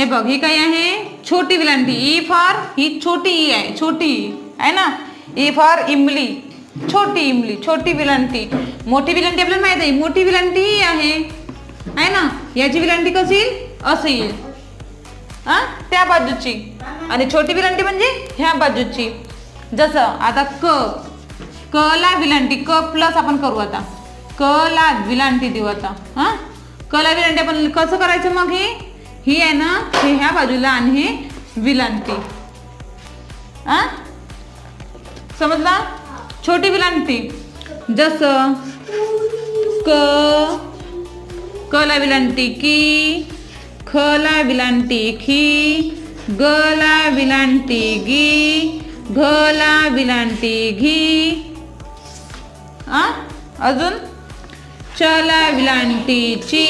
हे बघ ही काय आहे छोटी विलांटी ई फॉर ही छोटी ई आहे छोटी आहे ना ई फॉर इमली छोटी विलांटी मोठी विलांटी आपल्याला माहित आहे मोठी विलांटी ही आहे ना याची विलांटी कशी येईल असं येईल त्या बाजूची आणि छोटी विलांटी म्हणजे ह्या बाजूची जसं आता क ला विलांटी क प्लस आपण करू आता क ला विलांटी देऊ आता क ला विलांटी आपण कसं करायचं मग ही आहे ना हे ह्या बाजूला आणि हे विलांटी समजला छोटी विलांटी जसं क ला विलांटी की ख ला विलांटी खी ग ला विलांटी गी घ ला विलांटी घी अजून च ला विलांटी ची